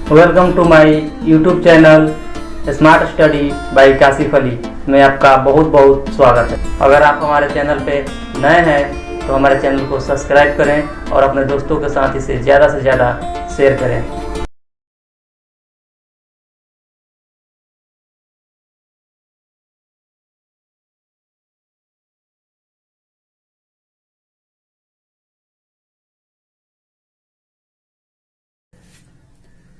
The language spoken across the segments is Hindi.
Welcome to my YouTube channel smart study by Kashif Ali में आपका बहुत बहुत स्वागत है। अगर आप हमारे चैनल पे नए हैं तो हमारे चैनल को सब्सक्राइब करें और अपने दोस्तों के साथ इसे ज़्यादा से ज़्यादा शेयर करें।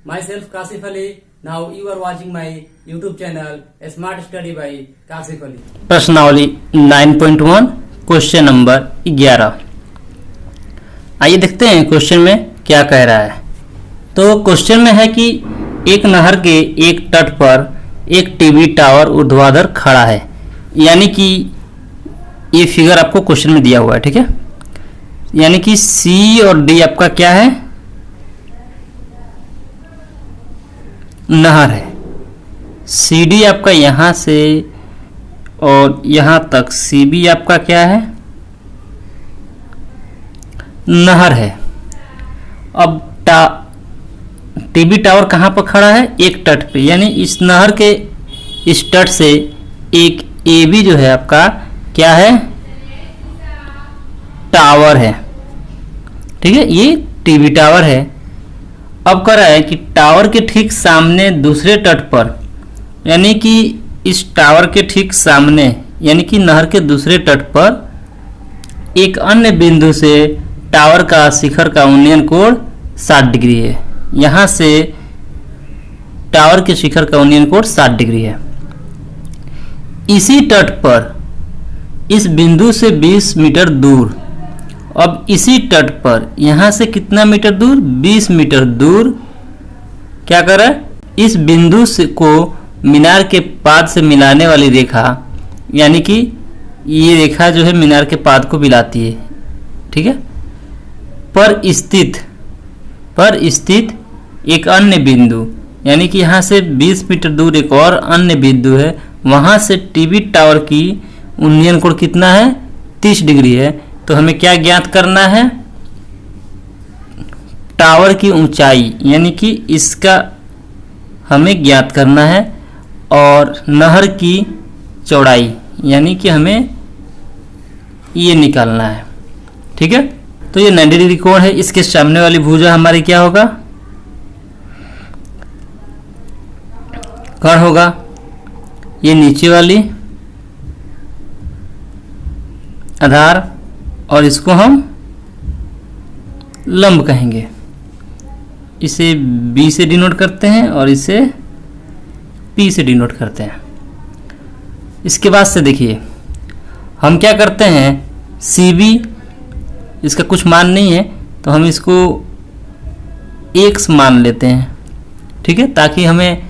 Myself Kasif Ali. Now you are watching my YouTube channel Smart Study by Kasif Ali. प्रश्नावली 9.1 क्वेश्चन नंबर 11। आइए देखते हैं क्वेश्चन में क्या कह रहा है। तो क्वेश्चन में है कि एक नहर के एक तट पर एक टीवी टावर ऊर्ध्वाधर खड़ा है, यानी कि ये फिगर आपको क्वेश्चन में दिया हुआ है, ठीक है। यानी कि सी और डी आपका क्या है, नहर है। सी डी आपका यहाँ से और यहाँ तक, सी बी आपका क्या है, नहर है। अब टीवी टावर कहाँ पर खड़ा है, एक तट पे, यानी इस नहर के इस तट से एक ए बी जो है आपका क्या है, टावर है, ठीक है। ये टीवी टावर है। अब कह रहा है कि टावर के ठीक सामने दूसरे तट पर, यानी कि इस टावर के ठीक सामने यानी कि नहर के दूसरे तट पर एक अन्य बिंदु से टावर का शिखर का उन्नयन कोण 60 डिग्री है। यहाँ से टावर के शिखर का उन्नयन कोण 60 डिग्री है। इसी तट पर इस बिंदु से 20 मीटर दूर, अब इसी तट पर यहाँ से कितना मीटर दूर, 20 मीटर दूर क्या कर रहा है, इस बिंदु से को मीनार के पाद से मिलाने वाली रेखा, यानी कि ये रेखा जो है मीनार के पाद को मिलाती है, ठीक है, पर स्थित एक अन्य बिंदु, यानी कि यहाँ से 20 मीटर दूर एक और अन्य बिंदु है, वहाँ से टीवी टावर की उन्नयन कोण कितना है, 30 डिग्री है। तो हमें क्या ज्ञात करना है, टावर की ऊंचाई, यानी कि इसका हमें ज्ञात करना है, और नहर की चौड़ाई, यानी कि हमें ये निकालना है, ठीक है। तो ये 90 डिग्री कोण है। इसके सामने वाली भुजा हमारी क्या होगा, कर्ण होगा। ये नीचे वाली आधार, और इसको हम लंब कहेंगे। इसे बी से डिनोट करते हैं और इसे पी से डिनोट करते हैं। इसके बाद से देखिए हम क्या करते हैं, सी बी इसका कुछ मान नहीं है तो हम इसको एक्स मान लेते हैं, ठीक है, ताकि हमें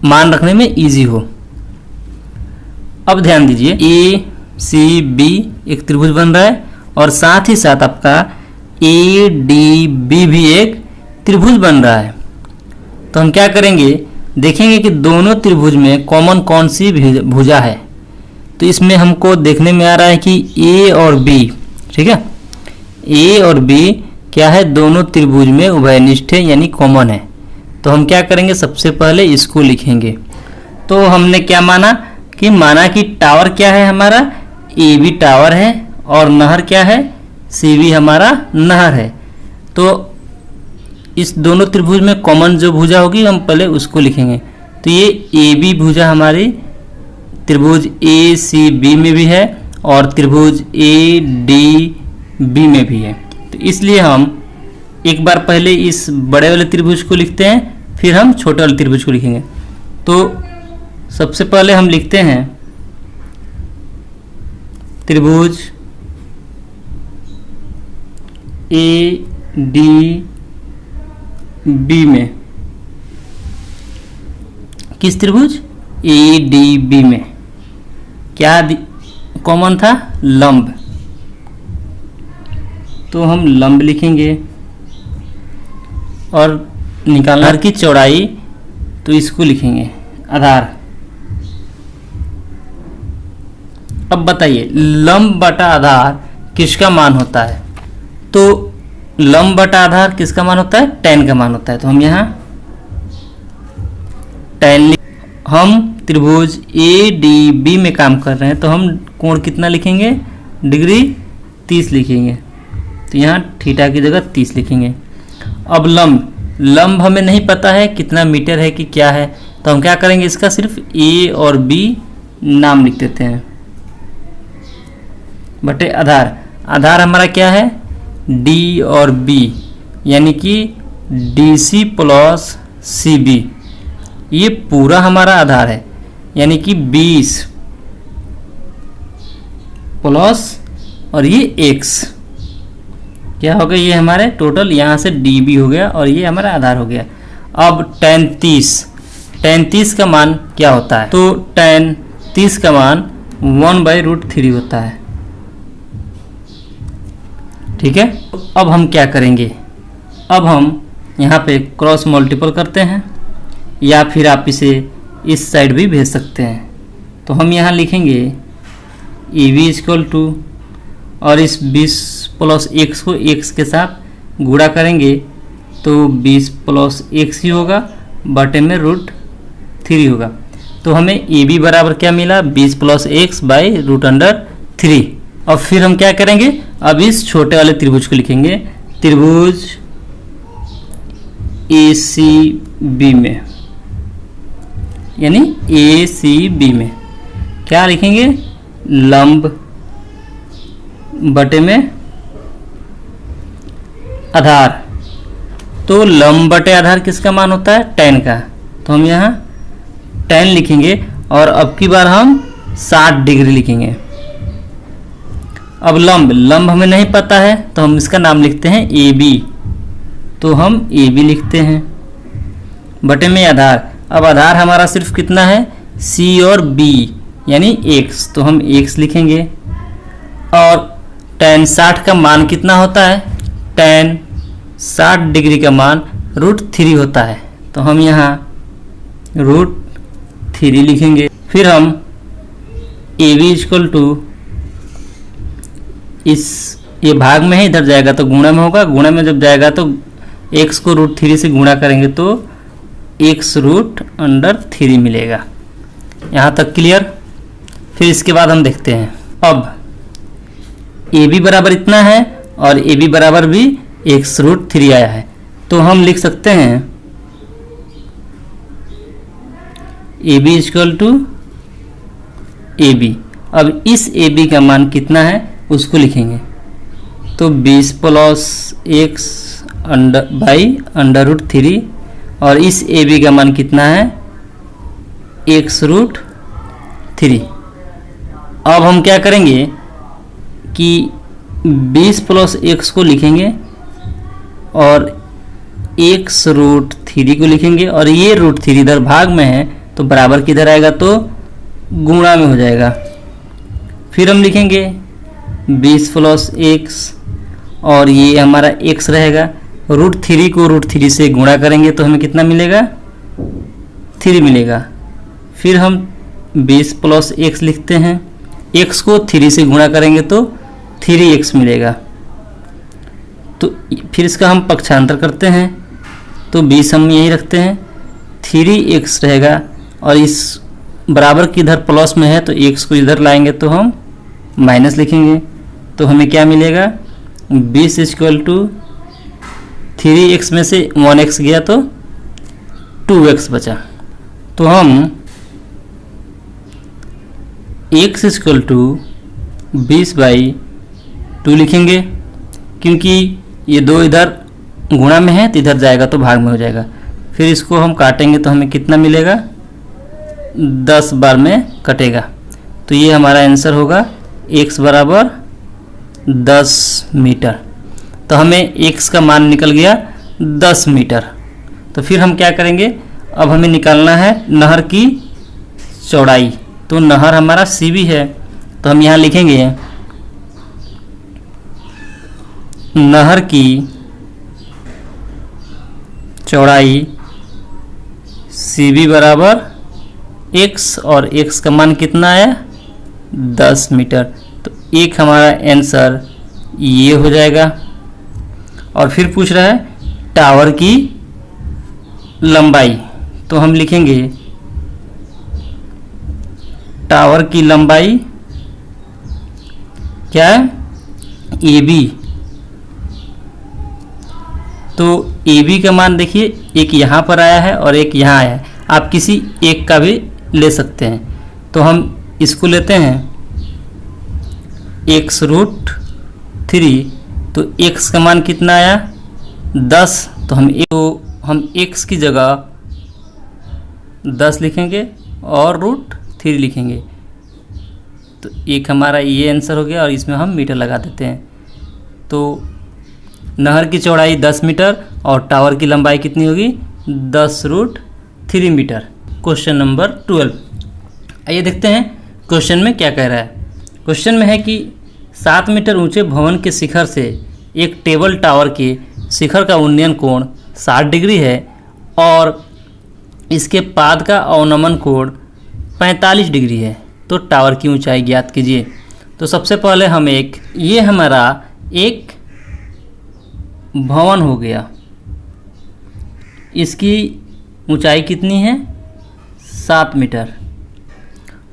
मान रखने में इजी हो। अब ध्यान दीजिए, ए सी बी एक त्रिभुज बन रहा है और साथ ही साथ आपका ए डी बी भी एक त्रिभुज बन रहा है। तो हम क्या करेंगे, देखेंगे कि दोनों त्रिभुज में कॉमन कौन सी भुजा है। तो इसमें हमको देखने में आ रहा है कि ए और बी, ठीक है, ए और बी क्या है, दोनों त्रिभुज में उभयनिष्ठ है, यानी कॉमन है। तो हम क्या करेंगे, सबसे पहले इसको लिखेंगे। तो हमने क्या माना कि टावर क्या है हमारा, ए बी टावर है, और नहर क्या है, सी बी हमारा नहर है। तो इस दोनों त्रिभुज में कॉमन जो भुजा होगी हम पहले उसको लिखेंगे। तो ये ए बी भुजा हमारी त्रिभुज ए सी बी में भी है और त्रिभुज ए डी बी में भी है। तो इसलिए हम एक बार पहले इस बड़े वाले त्रिभुज को लिखते हैं, फिर हम छोटे वाले त्रिभुज को लिखेंगे। तो सबसे पहले हम लिखते हैं त्रिभुज ए डी बी में, किस त्रिभुज, ए डी बी में क्या कॉमन था, लंब। तो हम लंब लिखेंगे और निकालना की चौड़ाई, तो इसको लिखेंगे आधार। अब बताइए लंब बटा आधार किसका मान होता है, तो लंब बटा आधार किसका मान होता है, tan का मान होता है। तो हम यहाँ tan हम त्रिभुज ADB में काम कर रहे हैं तो हम कोण कितना लिखेंगे, डिग्री 30 लिखेंगे। तो यहाँ थीटा की जगह 30 लिखेंगे। अब लंब हमें नहीं पता है कितना मीटर है कि क्या है, तो हम क्या करेंगे, इसका सिर्फ A और B नाम लिख देते हैं बटे आधार हमारा क्या है, D और B, यानी कि DC प्लस CB, ये पूरा हमारा आधार है, यानी कि 20 प्लस और ये x क्या हो गया, ये हमारे टोटल यहाँ से dB हो गया और ये हमारा आधार हो गया। अब tan 30 का मान क्या होता है, तो tan 30 का मान 1/√3 होता है। ठीक है, अब हम क्या करेंगे, अब हम यहाँ पे क्रॉस मल्टीपल करते हैं या फिर आप इसे इस साइड भी भेज सकते हैं। तो हम यहाँ लिखेंगे AB इक्वल टू, और इस 20 प्लस x को x के साथ गुणा करेंगे तो 20 प्लस x ही होगा, बटे में √3 होगा। तो हमें AB बराबर क्या मिला, 20 प्लस x बाई √3। और फिर हम क्या करेंगे, अब इस छोटे वाले त्रिभुज को लिखेंगे, त्रिभुज ACB में, यानी ACB में क्या लिखेंगे, लंब बटे में आधार। तो लंब बटे आधार किसका मान होता है, tan का, तो हम यहाँ tan लिखेंगे और अब की बार हम 60 डिग्री लिखेंगे। अब लंब हमें नहीं पता है तो हम इसका नाम लिखते हैं AB, तो हम AB लिखते हैं बटे में आधार। अब आधार हमारा सिर्फ कितना है, C और B, यानी x, तो हम x लिखेंगे। और tan 60 का मान कितना होता है, tan 60 डिग्री का मान √3 होता है, तो हम यहाँ √3 लिखेंगे। फिर हम AB इक्वल टू, ये भाग में है, इधर जाएगा तो गुणा में होगा, गुणा में जब जाएगा तो x को √3 से गुणा करेंगे तो x √3 मिलेगा। यहाँ तक क्लियर। फिर इसके बाद हम देखते हैं, अब AB बराबर इतना है और AB बराबर भी x √3 आया है, तो हम लिख सकते हैं AB इक्वल टू AB। अब इस AB का मान कितना है उसको लिखेंगे, तो 20 प्लस x बाई √3, और इस AB का मान कितना है, x √3। अब हम क्या करेंगे कि 20 प्लस x को लिखेंगे और x √3 को लिखेंगे, और ये √3 इधर भाग में है तो बराबर किधर आएगा, तो गुणा में हो जाएगा। फिर हम लिखेंगे 20 प्लस x, और ये हमारा x रहेगा, √3 को √3 से गुणा करेंगे तो हमें कितना मिलेगा, 3 मिलेगा। फिर हम 20 प्लस x लिखते हैं, x को 3 से गुणा करेंगे तो 3x मिलेगा। तो फिर इसका हम पक्षांतर करते हैं, तो 20 हम यही रखते हैं, 3x रहेगा, और इस बराबर की इधर प्लस में है तो x को इधर लाएंगे तो हम माइनस लिखेंगे, तो हमें क्या मिलेगा, 20 इक्वल टू 3x में से 1x गया तो 2x बचा, तो हम x इक्वल टू 20/2 लिखेंगे, क्योंकि ये दो इधर गुणा में है तो इधर जाएगा तो भाग में हो जाएगा। फिर इसको हम काटेंगे तो हमें कितना मिलेगा, 10 बार में कटेगा, तो ये हमारा आंसर होगा x बराबर 10 मीटर। तो हमें x का मान निकल गया 10 मीटर। तो फिर हम क्या करेंगे, अब हमें निकालना है नहर की चौड़ाई। तो नहर हमारा CB है, तो हम यहाँ लिखेंगे नहर की चौड़ाई CB बराबर x, और x का मान कितना आया, 10 मीटर। तो एक हमारा आंसर ये हो जाएगा। और फिर पूछ रहा है टावर की लंबाई, तो हम लिखेंगे टावर की लंबाई क्या है, AB। तो AB का मान देखिए, एक यहाँ पर आया है और एक यहाँ आया है, आप किसी एक का भी ले सकते हैं। तो हम इसको लेते हैं x√3, तो x का मान कितना आया 10, तो हम x की जगह 10 लिखेंगे और √3 लिखेंगे। तो एक हमारा ये आंसर हो गया और इसमें हम मीटर लगा देते हैं। तो नहर की चौड़ाई 10 मीटर और टावर की लंबाई कितनी होगी 10√3 मीटर। Question number 12। आइए देखते हैं क्वेश्चन में क्या कह रहा है। क्वेश्चन में है कि 7 मीटर ऊंचे भवन के शिखर से एक टेबल टावर के शिखर का उन्नयन कोण 60 डिग्री है और इसके पाद का अवनमन कोण 45 डिग्री है, तो टावर की ऊंचाई ज्ञात कीजिए। तो सबसे पहले हम ये हमारा एक भवन हो गया, इसकी ऊंचाई कितनी है 7 मीटर।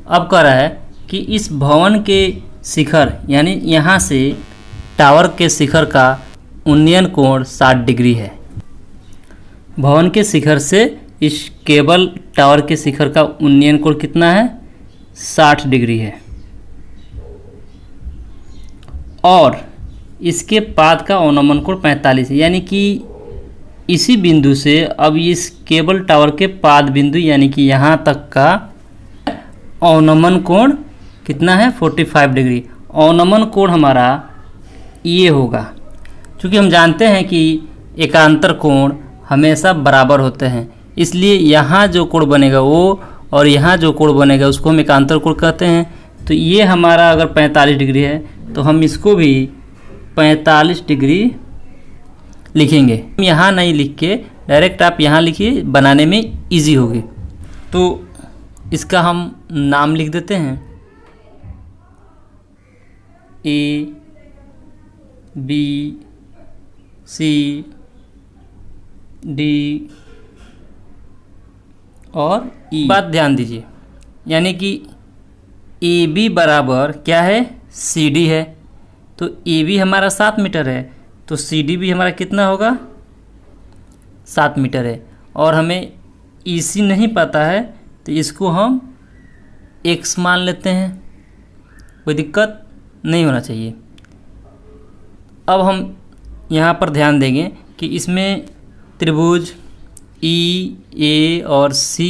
अब कह रहा है कि इस भवन के शिखर यानी यहाँ से टावर के शिखर का उन्नयन कोण 60 डिग्री है। भवन के शिखर से इस केबल टावर के शिखर का उन्नयन कोण कितना है 60 डिग्री है और इसके पाद का अवनमन कोण 45 है, यानी कि इसी बिंदु से अब इस केबल टावर के पाद बिंदु यानी कि यहाँ तक का अवनमन कोण कितना है 45 डिग्री। अवनमन कोण हमारा ये होगा, क्योंकि हम जानते हैं कि एकांतर कोण हमेशा बराबर होते हैं, इसलिए यहाँ जो कोण बनेगा वो और यहाँ जो कोण बनेगा उसको हम एकांतर कोण कहते हैं। तो ये हमारा अगर 45 डिग्री है तो हम इसको भी 45 डिग्री लिखेंगे। यहाँ नहीं लिख के डायरेक्ट आप यहाँ लिखिए, बनाने में इजी होगी। तो इसका हम नाम लिख देते हैं A B C D और E। बात ध्यान दीजिए, यानी कि AB बराबर क्या है CD है, तो AB हमारा 7 मीटर है तो CD भी हमारा कितना होगा 7 मीटर है। और हमें EC नहीं पता है तो इसको हम x मान लेते हैं, कोई दिक्कत नहीं होना चाहिए। अब हम यहाँ पर ध्यान देंगे कि इसमें त्रिभुज EA और C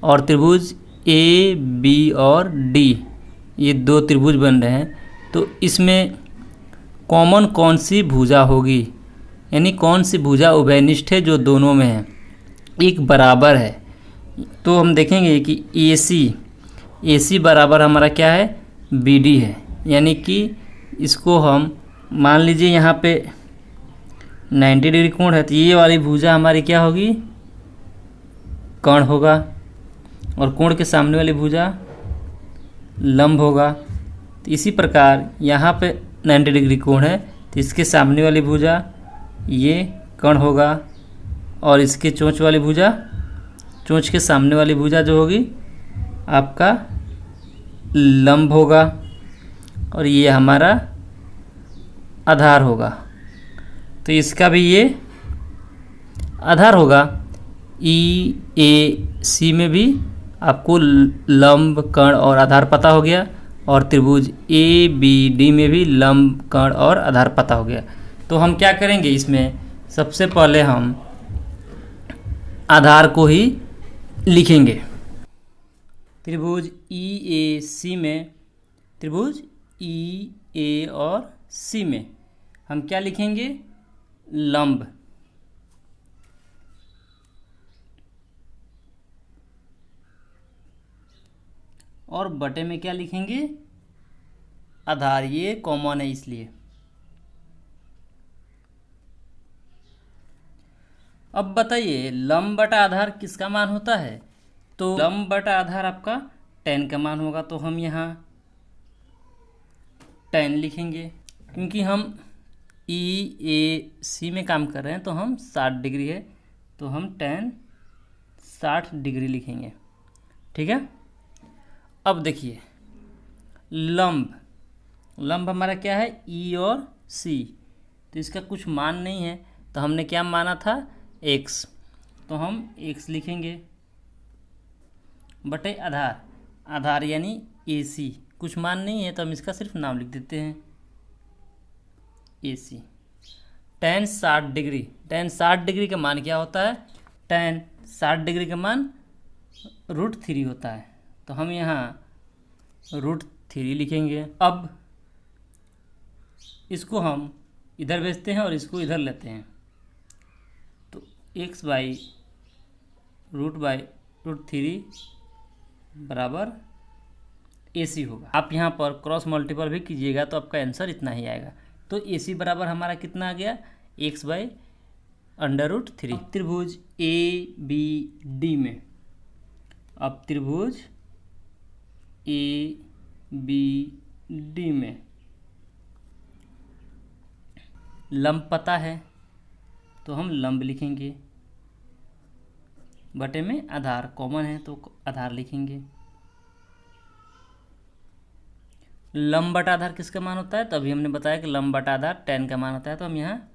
और त्रिभुज AB और D, ये 2 त्रिभुज बन रहे हैं। तो इसमें कॉमन कौन सी भुजा होगी, यानी कौन सी भुजा उभयनिष्ठ है जो दोनों में है, एक बराबर है। तो हम देखेंगे कि AC बराबर हमारा क्या है BD है, यानी कि इसको हम मान लीजिए यहाँ पे 90 डिग्री कोण है, तो ये वाली भुजा हमारी क्या होगी कर्ण होगा और कोण के सामने वाली भुजा लंब होगा। तो इसी प्रकार यहाँ पे 90 डिग्री कोण है तो इसके सामने वाली भुजा ये कर्ण होगा और इसके चोंच वाली भुजा, चोंच के सामने वाली भुजा जो होगी आपका लंब होगा और ये हमारा आधार होगा। तो इसका भी ये आधार होगा। EAC में भी आपको लंब कर्ण और आधार पता हो गया और त्रिभुज ABD में भी लंब कर्ण और आधार पता हो गया। तो हम क्या करेंगे, इसमें सबसे पहले हम आधार को ही लिखेंगे। त्रिभुज EAC में, त्रिभुज EA और C में हम क्या लिखेंगे लंब, और बटे में क्या लिखेंगे आधार, ये कॉमन है इसलिए। अब बताइए लंब बटा आधार किसका मान होता है, तो लंब बटा आधार आपका tan का मान होगा। तो हम यहाँ tan लिखेंगे, क्योंकि हम EAC में काम कर रहे हैं तो हम 60 डिग्री है तो हम tan 60 डिग्री लिखेंगे, ठीक है। अब देखिए लंब हमारा क्या है, ई और सी, तो इसका कुछ मान नहीं है, तो हमने क्या माना था, एक्स, तो हम एक्स लिखेंगे बटे आधार यानी ए सी, कुछ मान नहीं है तो हम इसका सिर्फ नाम लिख देते हैं ए सी। tan 60 डिग्री का मान क्या होता है, tan 60 डिग्री का मान √3 होता है, तो हम यहाँ √3 लिखेंगे। अब इसको हम इधर भेजते हैं और इसको इधर लेते हैं, तो x बाई √3 बराबर AC होगा। आप यहाँ पर क्रॉस मल्टीपल भी कीजिएगा तो आपका आंसर इतना ही आएगा। तो AC बराबर हमारा कितना आ गया, x बाई √3। त्रिभुज ABD में, अब त्रिभुज ABD में लंब पता है तो हम लंब लिखेंगे, बटे में आधार कॉमन है तो आधार लिखेंगे। लंब बटा आधार किसका मान होता है, तो अभी हमने बताया कि लंब बटा आधार tan का मान होता है, तो हम यहाँ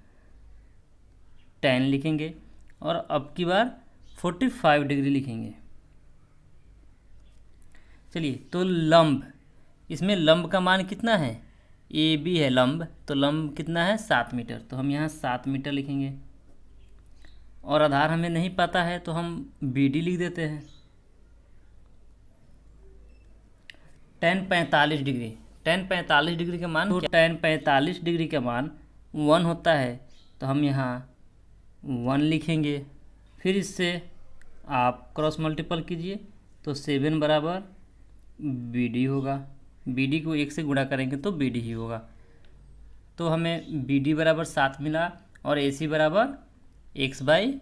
tan लिखेंगे और अब की बार 45 डिग्री लिखेंगे। चलिए, तो लंब, इसमें लंब का मान कितना है, ए बी है लंब, तो लंब कितना है 7 मीटर, तो हम यहाँ 7 मीटर लिखेंगे और आधार हमें नहीं पता है तो हम बी डी लिख देते हैं। tan 45 डिग्री का मान, तो tan 45 डिग्री का मान 1 होता है, तो हम यहाँ 1 लिखेंगे। फिर इससे आप क्रॉस मल्टीपल कीजिए तो 7 बराबर बी डी होगा, बी डी को 1 से गुणा करेंगे तो बी डी ही होगा, तो हमें बी डी बराबर 7 मिला और ए सी बराबर x बाई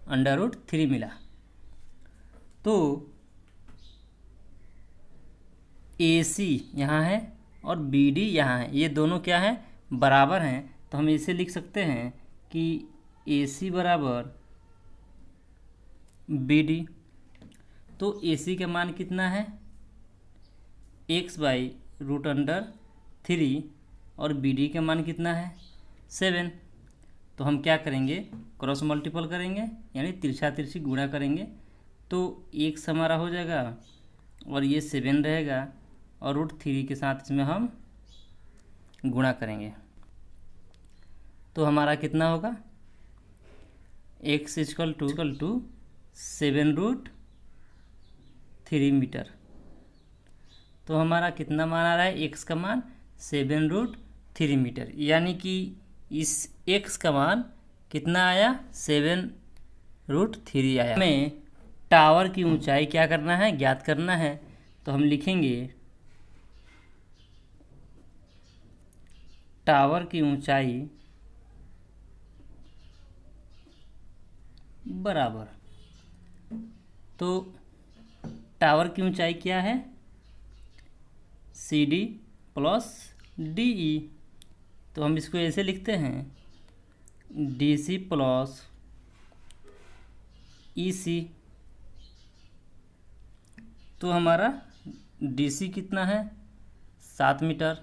√3 मिला। तो ए सी यहाँ है और बी डी यहाँ है, ये दोनों क्या है, बराबर हैं, तो हम इसे लिख सकते हैं कि ए सी बराबर बी डी। तो ए सी का मान कितना है, x बाई √3 और बी डी का मान कितना है 7, तो हम क्या करेंगे, क्रॉस मल्टीपल करेंगे यानी तिरछा तिरछी गुणा करेंगे, तो x हमारा हो जाएगा और ये 7 रहेगा और √3 के साथ इसमें हम गुणा करेंगे, तो हमारा कितना होगा, x इक्वल टू 7√3 मीटर। तो हमारा कितना मान आ रहा है, x का मान 7√3 मीटर, यानी कि इस x का मान कितना आया, 7√3 आया। हमें टावर की ऊंचाई क्या करना है, ज्ञात करना है, तो हम लिखेंगे टावर की ऊंचाई बराबर, तो टावर की ऊंचाई क्या है, CD प्लस DE, तो हम इसको ऐसे लिखते हैं DC प्लस EC। तो हमारा DC कितना है 7 मीटर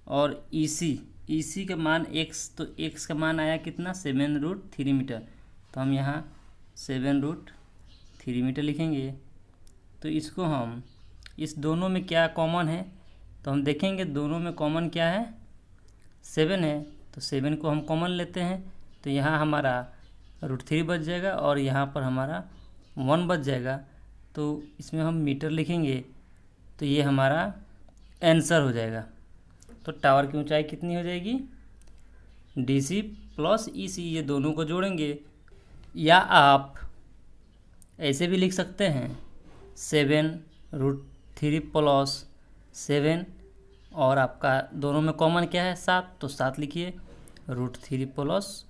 और EC का मान x, तो x का मान आया कितना 7√3 मीटर, तो हम यहाँ 7√3 मीटर लिखेंगे। तो इसको हम, इस दोनों में क्या कॉमन है, तो हम देखेंगे दोनों में कॉमन क्या है, 7 है, तो 7 को हम कॉमन लेते हैं, तो यहाँ हमारा √3 बच जाएगा और यहाँ पर हमारा 1 बच जाएगा, तो इसमें हम मीटर लिखेंगे, तो ये हमारा आंसर हो जाएगा। तो टावर की ऊंचाई कितनी हो जाएगी, DC प्लस EC, ये दोनों को जोड़ेंगे, या आप ऐसे भी लिख सकते हैं 7√3 प्लस 7 और आपका दोनों में कॉमन क्या है 7, तो 7 लिखिए, √3 प्लस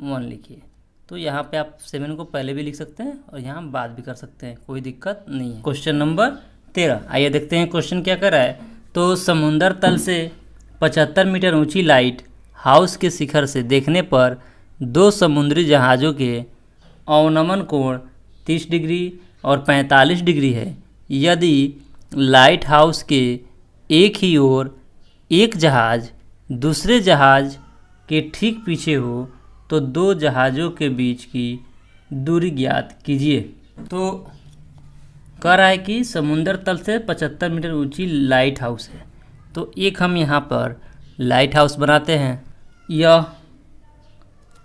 1 लिखिए। तो यहाँ पे आप 7 को पहले भी लिख सकते हैं और यहाँ बाद भी कर सकते हैं, कोई दिक्कत नहीं है। क्वेश्चन नंबर 13, आइए देखते हैं क्वेश्चन क्या कर रहा है। तो समुद्र तल से 75 मीटर ऊंची लाइट हाउस के शिखर से देखने पर 2 समुद्री जहाज़ों के अवनमन कोण 30 डिग्री और 45 डिग्री है। यदि लाइट हाउस के एक ही ओर एक जहाज़ दूसरे जहाज़ के ठीक पीछे हो तो दो जहाज़ों के बीच की दूरी ज्ञात कीजिए। तो कह रहा है कि समुद्र तल से 75 मीटर ऊंची लाइट हाउस है। तो एक हम यहाँ पर लाइट हाउस बनाते हैं। यह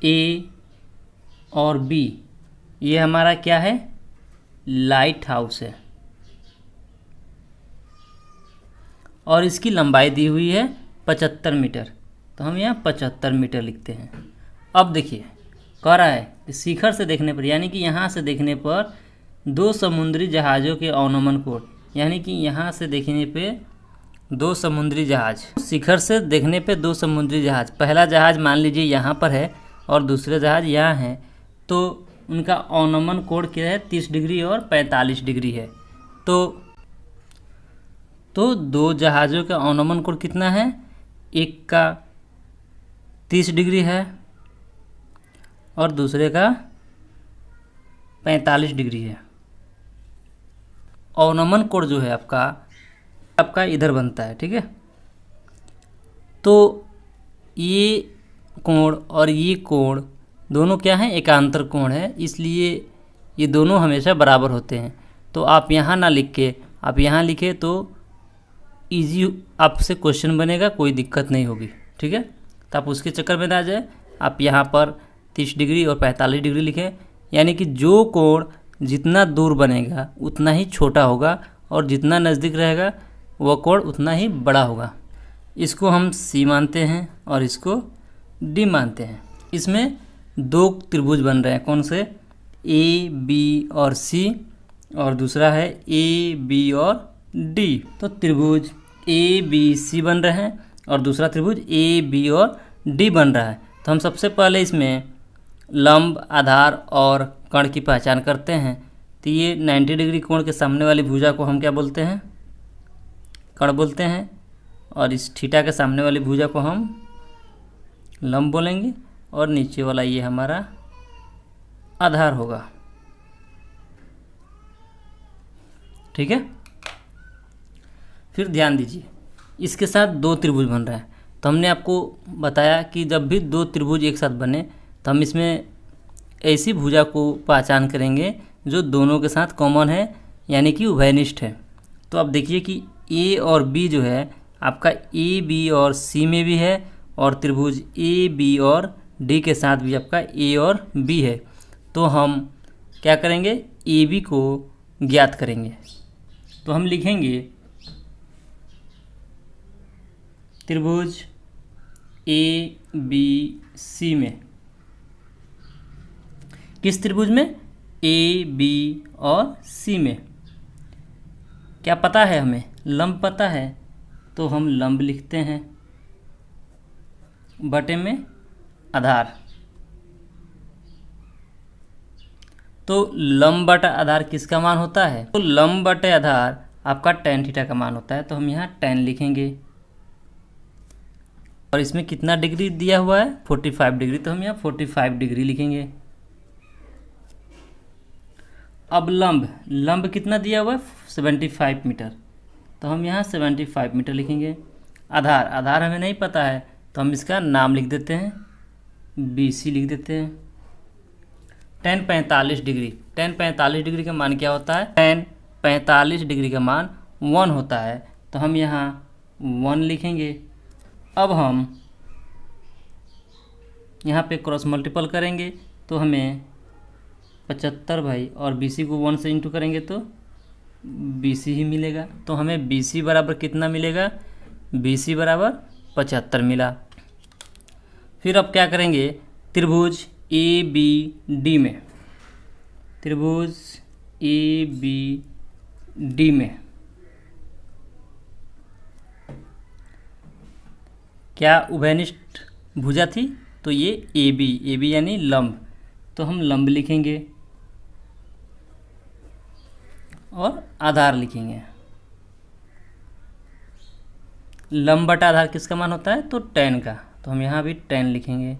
ए और बी ये हमारा क्या है, लाइट हाउस है, और इसकी लंबाई दी हुई है 75 मीटर। तो हम यहाँ 75 मीटर लिखते हैं। अब देखिए कह रहा है कि शिखर से देखने पर, यानी कि यहाँ से देखने पर दो समुद्री जहाज़ों के अवनमन कोण, यानी कि यहाँ से देखने पे दो समुद्री जहाज़, शिखर से देखने पे दो समुद्री जहाज़, पहला जहाज़ मान लीजिए यहाँ पर है और दूसरे जहाज़ यहाँ है, तो उनका अवनमन कोण क्या है, 30 डिग्री और 45 डिग्री है। तो दो जहाज़ों का अवनमन कोण कितना है, एक का 30 डिग्री है और दूसरे का 45 डिग्री है। अवनमन कोण जो है आपका इधर बनता है, ठीक है। तो ये कोण और ये कोण दोनों क्या हैं, एकांतर कोण है, इसलिए ये दोनों हमेशा बराबर होते हैं। तो आप यहाँ ना लिख के आप यहाँ लिखे तो इजी आपसे क्वेश्चन बनेगा, कोई दिक्कत नहीं होगी, ठीक है। तो आप उसके चक्कर में ना आ जाए, आप यहाँ पर 30 डिग्री और 45 डिग्री लिखें, यानी कि जो कोण जितना दूर बनेगा उतना ही छोटा होगा और जितना नज़दीक रहेगा वह कोण उतना ही बड़ा होगा। इसको हम सी मानते हैं और इसको डी मानते हैं। इसमें दो त्रिभुज बन रहे हैं, कौन से, ए बी और सी, और दूसरा है ए बी और डी। तो त्रिभुज ए बी सी बन रहे हैं और दूसरा त्रिभुज ए बी और डी बन रहा है। तो हम सबसे पहले इसमें लंब, आधार और कर्ण की पहचान करते हैं। तो ये 90 डिग्री कोण के सामने वाली भुजा को हम क्या बोलते हैं, कर्ण बोलते हैं, और इस थीटा के सामने वाली भुजा को हम लंब बोलेंगे, और नीचे वाला ये हमारा आधार होगा, ठीक है। फिर ध्यान दीजिए, इसके साथ दो त्रिभुज बन रहे हैं। तो हमने आपको बताया कि जब भी दो त्रिभुज एक साथ बने तो हम इसमें ऐसी भुजा को पहचान करेंगे जो दोनों के साथ कॉमन है, यानी कि उभयनिष्ठ है। तो अब देखिए कि ए और बी जो है आपका ए बी और सी में भी है, और त्रिभुज ए बी और डी के साथ भी आपका ए और बी है। तो हम क्या करेंगे, ए बी को ज्ञात करेंगे। तो हम लिखेंगे त्रिभुज ए बी सी में, किस त्रिभुज में, ए बी और सी में क्या पता है हमें, लंब पता है, तो हम लंब लिखते हैं बटे में आधार। तो लंब बटा आधार किसका मान होता है, तो लंब बटे आधार आपका tan थीटा का मान होता है। तो हम यहाँ tan लिखेंगे, और इसमें कितना डिग्री दिया हुआ है, 45 डिग्री, तो हम यहाँ 45 डिग्री लिखेंगे। अब लंब कितना दिया हुआ है, 75 मीटर, तो हम यहाँ 75 मीटर लिखेंगे। आधार हमें नहीं पता है, तो हम इसका नाम लिख देते हैं, BC लिख देते हैं। tan 45 डिग्री, tan 45 डिग्री का मान क्या होता है, tan 45 डिग्री का मान 1 होता है। तो हम यहाँ 1 लिखेंगे। अब हम यहाँ पे क्रॉस मल्टीपल करेंगे तो हमें 75 भाई, और BC को 1 से इंटू करेंगे तो BC ही मिलेगा। तो हमें BC बराबर कितना मिलेगा, BC बराबर 75 मिला। फिर अब क्या करेंगे, त्रिभुज ABD में, त्रिभुज ABD में क्या उभयनिष्ठ भुजा थी, तो ये AB यानी लंब, तो हम लंब लिखेंगे और आधार लिखेंगे। लंब बटा आधार किसका मान होता है, तो tan का, तो हम यहाँ भी tan लिखेंगे।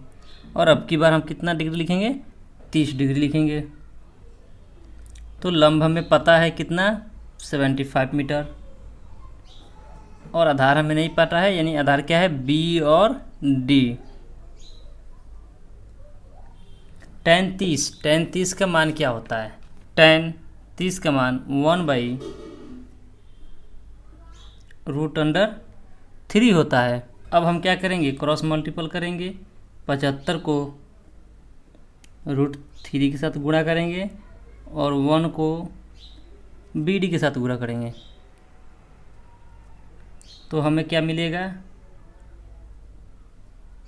और अब की बार हम कितना डिग्री लिखेंगे, 30 डिग्री लिखेंगे। तो लंब हमें पता है कितना, 75 मीटर। और आधार हमें नहीं पता है, यानी आधार क्या है, बी और डी। tan 30 का मान क्या होता है, tan 30 का मान 1/√3 होता है। अब हम क्या करेंगे, क्रॉस मल्टीपल करेंगे, 75 को √3 के साथ गुणा करेंगे और 1 को BD के साथ गुणा करेंगे, तो हमें क्या मिलेगा,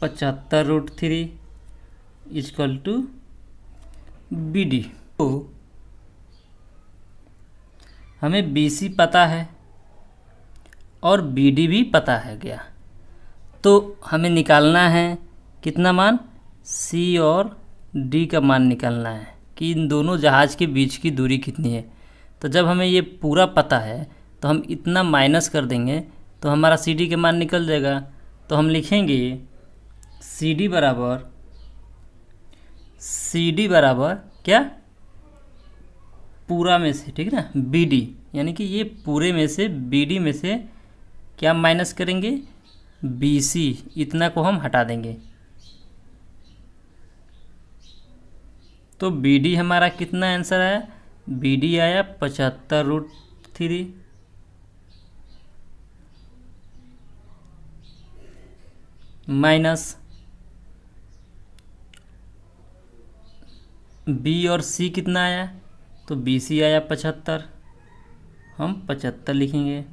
75√3 इक्वल टू BD। तो हमें BC पता है और BD भी पता है गया, तो हमें निकालना है कितना मान, C और D का मान निकालना है कि इन दोनों जहाज के बीच की दूरी कितनी है। तो जब हमें ये पूरा पता है तो हम इतना माइनस कर देंगे तो हमारा CD का मान निकल जाएगा। तो हम लिखेंगे CD बराबर क्या, पूरा में से, ठीक है ना, BD, यानी कि ये पूरे में से BD में से क्या माइनस करेंगे, BC, इतना को हम हटा देंगे। तो BD हमारा कितना आंसर आया, BD आया 75√3 माइनस B और C कितना आया, तो BC आया 75, हम 75 लिखेंगे।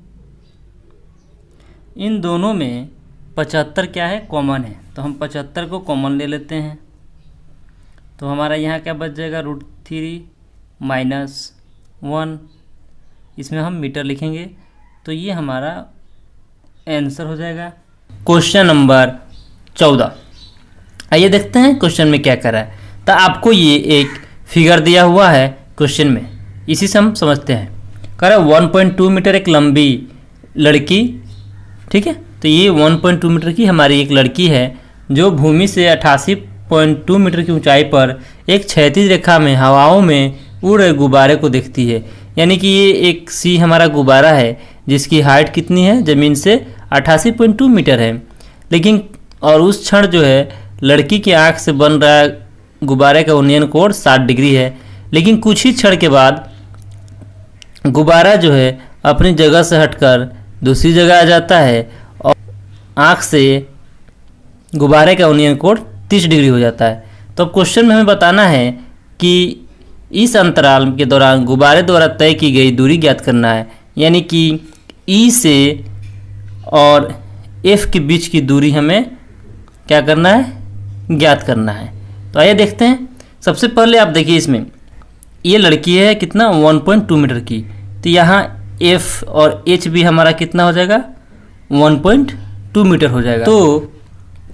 इन दोनों में 75 क्या है, कॉमन है, तो हम 75 को कॉमन ले लेते हैं। तो हमारा यहाँ क्या बच जाएगा, √3 माइनस 1, इसमें हम मीटर लिखेंगे, तो ये हमारा आंसर हो जाएगा। क्वेश्चन नंबर 14, आइए देखते हैं क्वेश्चन में क्या करा है। तो आपको ये एक फिगर दिया हुआ है क्वेश्चन में, इसी से हम समझते हैं। कह रहा है 1.2 मीटर एक लंबी लड़की, ठीक है, तो ये 1.2 मीटर की हमारी एक लड़की है जो भूमि से 88.2 मीटर की ऊंचाई पर एक क्षैतिज रेखा में हवाओं में उड़ रहे गुब्बारे को देखती है। यानी कि ये एक C हमारा गुब्बारा है जिसकी हाइट कितनी है, ज़मीन से 88.2 मीटर है, लेकिन और उस क्षण जो है लड़की की आँख से बन रहा गुब्बारे का उन्नयन कोण 60 डिग्री है। लेकिन कुछ ही क्षण के बाद गुब्बारा जो है अपनी जगह से हटकर दूसरी जगह आ जाता है और आँख से गुब्बारे का उन्नयन कोण 30 डिग्री हो जाता है। तो अब क्वेश्चन में हमें बताना है कि इस अंतराल के दौरान गुब्बारे द्वारा तय की गई दूरी ज्ञात करना है, यानी कि E से और F के बीच की दूरी हमें क्या करना है, ज्ञात करना है। तो आइए देखते हैं। सबसे पहले आप देखिए, इसमें ये लड़की है कितना, 1.2 मीटर की, तो यहाँ F और H भी हमारा कितना हो जाएगा, 1.2 मीटर हो जाएगा। तो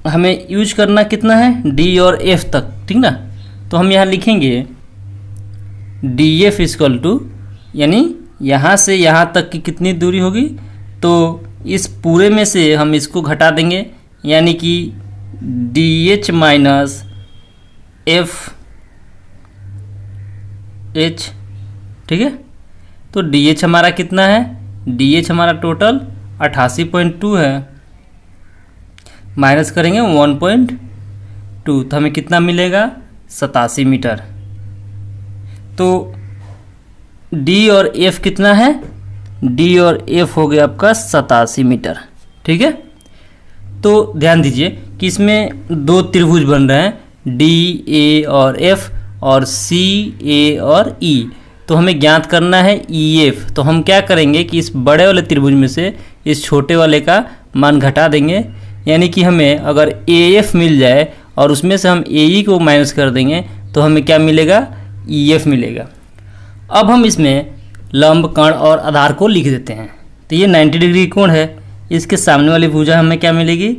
हमें यूज करना कितना है, D और F तक, ठीक ना। तो हम यहाँ लिखेंगे DF इक्वल टू, यानी यहाँ से यहाँ तक की कितनी दूरी होगी, तो इस पूरे में से हम इसको घटा देंगे, यानी कि DH माइनस FH, ठीक है। तो DH हमारा कितना है, DH हमारा टोटल 88.2 है, माइनस करेंगे 1.2, तो हमें कितना मिलेगा, 87 मीटर। तो D और F कितना है, D और F हो गया आपका 87 मीटर, ठीक है। तो ध्यान दीजिए कि इसमें दो त्रिभुज बन रहे हैं, D A और F और C A और E। तो हमें ज्ञात करना है EF। तो हम क्या करेंगे कि इस बड़े वाले त्रिभुज में से इस छोटे वाले का मान घटा देंगे, यानी कि हमें अगर AF मिल जाए और उसमें से हम AE को माइनस कर देंगे तो हमें क्या मिलेगा, EF मिलेगा। अब हम इसमें लंब, कर्ण और आधार को लिख देते हैं। तो ये 90 डिग्री कोण है, इसके सामने वाली भुजा हमें क्या मिलेगी,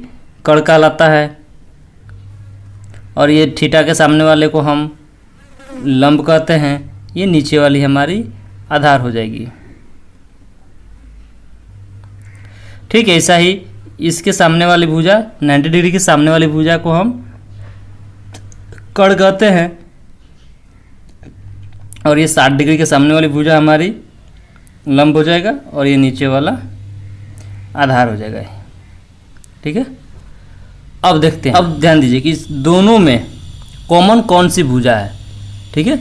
कर्ण कहलाता है, और ये थीटा के सामने वाले को हम लंब कहते हैं, ये नीचे वाली हमारी आधार हो जाएगी, ठीक है। ऐसा ही इसके सामने वाली भुजा, 90 डिग्री के सामने वाली भुजा को हम कर्ण कहते हैं, और ये 60 डिग्री के सामने वाली भुजा हमारी लंब हो जाएगा और ये नीचे वाला आधार हो जाएगा। ठीक है, अब देखते हैं, अब ध्यान दीजिए कि इस दोनों में कॉमन कौन सी भुजा है। ठीक है,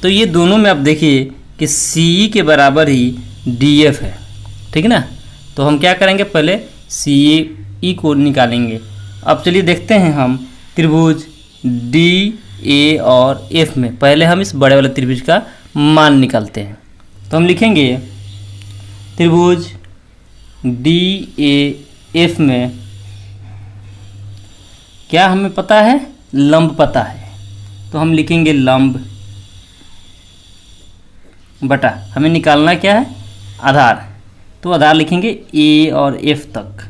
तो ये दोनों में आप देखिए कि सी के बराबर ही डी एफ है। ठीक है ना, तो हम क्या करेंगे, पहले सी ई को निकालेंगे। अब चलिए देखते हैं हम त्रिभुज डी ए और एफ में, पहले हम इस बड़े वाले त्रिभुज का मान निकालते हैं। तो हम लिखेंगे त्रिभुज डी ए एफ में क्या हमें पता है, लंब पता है, तो हम लिखेंगे लंब बटा, हमें निकालना क्या है, आधार, तो आधार लिखेंगे ए और एफ तक।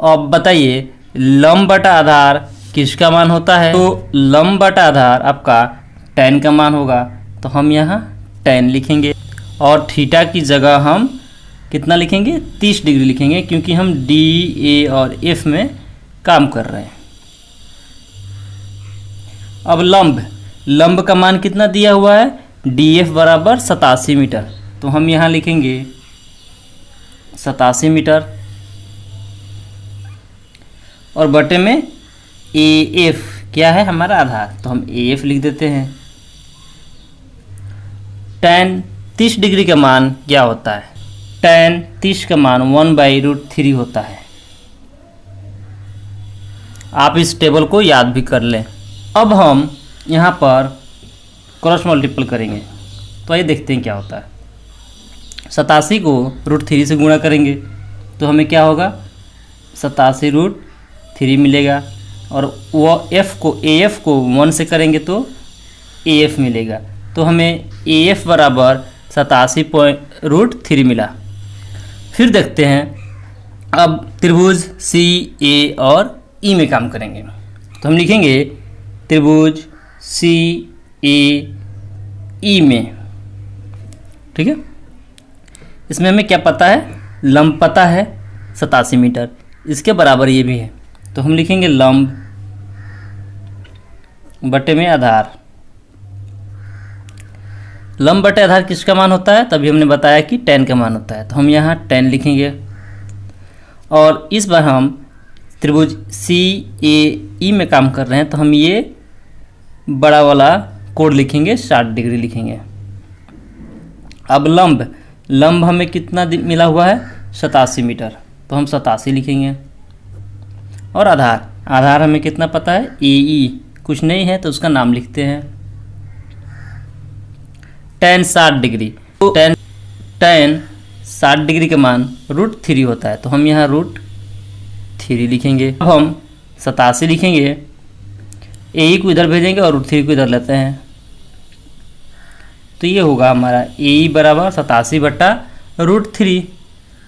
अब बताइए लंब बटा आधार किसका मान होता है, तो लंब बटा आधार आपका tan का मान होगा, तो हम यहाँ tan लिखेंगे और थीटा की जगह हम कितना लिखेंगे, 30 डिग्री लिखेंगे, क्योंकि हम डी ए और एफ में काम कर रहे हैं। अब लंब का मान कितना दिया हुआ है, डी एफ बराबर 87 मीटर, तो हम यहाँ लिखेंगे 87 मीटर और बटे में ए एफ क्या है हमारा आधार, तो हम ए एफ लिख देते हैं। tan 30 डिग्री का मान क्या होता है, tan 30 का मान 1/√3 होता है। आप इस टेबल को याद भी कर लें। अब हम यहाँ पर क्रॉस मल्टीपल करेंगे, तो आइए देखते हैं क्या होता है। 87 को √3 से गुणा करेंगे तो हमें क्या होगा, 87√3 मिलेगा, और वो एफ को ए एफ को 1 से करेंगे तो ए एफ मिलेगा, तो हमें ए एफ बराबर 87√3 मिला। फिर देखते हैं, अब त्रिभुज सी ए और ई में काम करेंगे, तो हम लिखेंगे त्रिभुज सी ए ई में। ठीक है, इसमें हमें क्या पता है, लंब पता है 87 मीटर, इसके बराबर ये भी है, तो हम लिखेंगे लंब बटे में आधार। लंब बटे आधार किसका मान होता है, तभी हमने बताया कि tan का मान होता है, तो हम यहाँ tan लिखेंगे। और इस बार हम त्रिभुज सी ए ई में काम कर रहे हैं, तो हम ये बड़ा वाला कोड लिखेंगे, 60 डिग्री लिखेंगे। अब लंब हमें कितना मिला हुआ है, 87 मीटर, तो हम 87 लिखेंगे। और आधार हमें कितना पता है, ए ई, कुछ नहीं है तो उसका नाम लिखते हैं। tan 60 डिग्री, तो tan 60 डिग्री का मान √3 होता है, तो हम यहाँ √3 लिखेंगे। अब हम 87 लिखेंगे, ए ई को इधर भेजेंगे और √3 को इधर लेते हैं, तो ये होगा हमारा ए ई बराबर 87 बटा √3।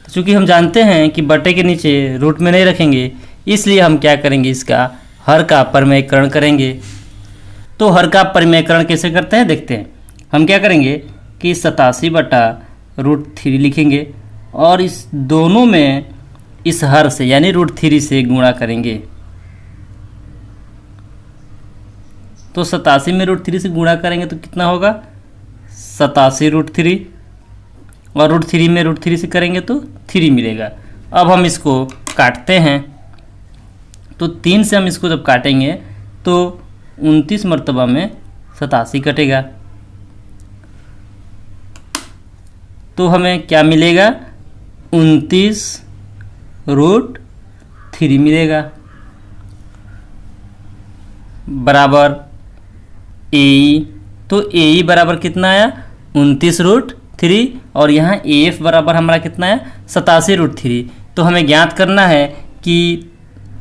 तो चूँकि हम जानते हैं कि बटे के नीचे रूट में नहीं रखेंगे, इसलिए हम क्या करेंगे, इसका हर का परिमेयकरण करेंगे। तो हर का परिमेयकरण कैसे करते हैं देखते हैं। हम क्या करेंगे कि 87 बटा √3 लिखेंगे और इस दोनों में इस हर से यानी √3 से गुणा करेंगे, तो 87 में √3 से गुणा करेंगे तो कितना होगा, 87√3, और √3 में √3 से करेंगे तो 3 मिलेगा। अब हम इसको काटते हैं, तो 3 से हम इसको जब काटेंगे तो 29 मरतबा में 87 कटेगा, तो हमें क्या मिलेगा, 29√3 मिलेगा बराबर ए ई। तो ए ई बराबर कितना आया, 29√3, और यहाँ ए एफ बराबर हमारा कितना है, 87√3। तो हमें ज्ञात करना है कि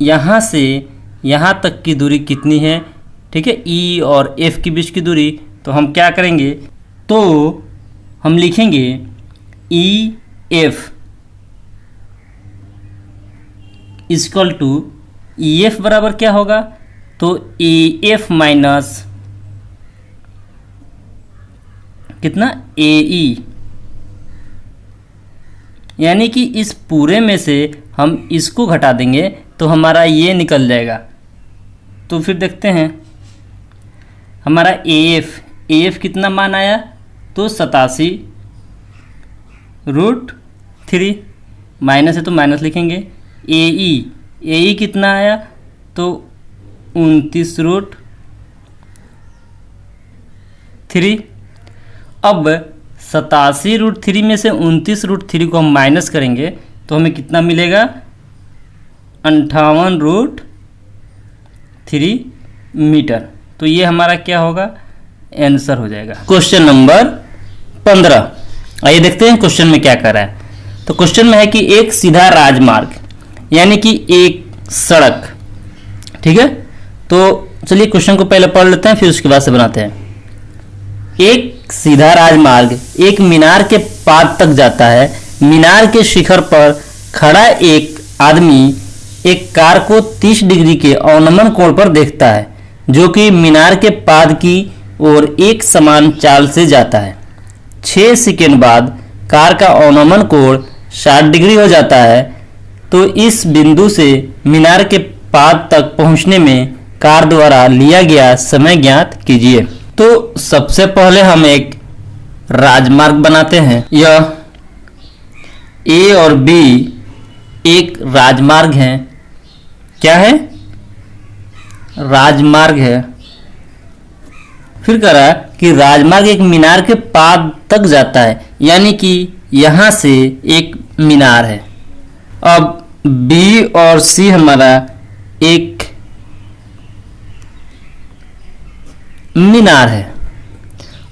यहाँ से यहाँ तक की दूरी कितनी है। ठीक है, ई और एफ के बीच की दूरी, तो हम क्या करेंगे, तो हम लिखेंगे E F equal to E F बराबर क्या होगा, तो ए एफ माइनस कितना, ए ई, यानी कि इस पूरे में से हम इसको घटा देंगे तो हमारा ये निकल जाएगा। तो फिर देखते हैं हमारा ए एफ कितना मान आया, तो 87√3, माइनस है तो माइनस लिखेंगे। ए कितना आया, तो 29√3। अब 87√3 में से 29√3 को हम माइनस करेंगे तो हमें कितना मिलेगा, 58√3 मीटर। तो ये हमारा क्या होगा, आंसर हो जाएगा। क्वेश्चन नंबर 15, आइए देखते हैं क्वेश्चन में क्या कर रहा है। तो क्वेश्चन में है कि एक सीधा राजमार्ग यानी कि एक सड़क, ठीक है। तो चलिए क्वेश्चन को पहले पढ़ लेते हैं, फिर उसके बाद से बनाते हैं। एक सीधा राजमार्ग एक मीनार के पाद तक जाता है। मीनार के शिखर पर खड़ा एक आदमी एक कार को 30 डिग्री के अवनमन कोण पर देखता है, जो कि मीनार के पाद की ओर एक समान चाल से जाता है। 6 सेकेंड बाद कार का अवनमन कोण 60 डिग्री हो जाता है। तो इस बिंदु से मीनार के पाद तक पहुंचने में कार द्वारा लिया गया समय ज्ञात कीजिए। तो सबसे पहले हम एक राजमार्ग बनाते हैं। यह ए और बी एक राजमार्ग है। क्या है, राजमार्ग है। फिर कह रहा है कि राजमार्ग एक मीनार के पाद तक जाता है, यानी कि यहां से एक मीनार है। अब बी और सी हमारा एक मीनार है।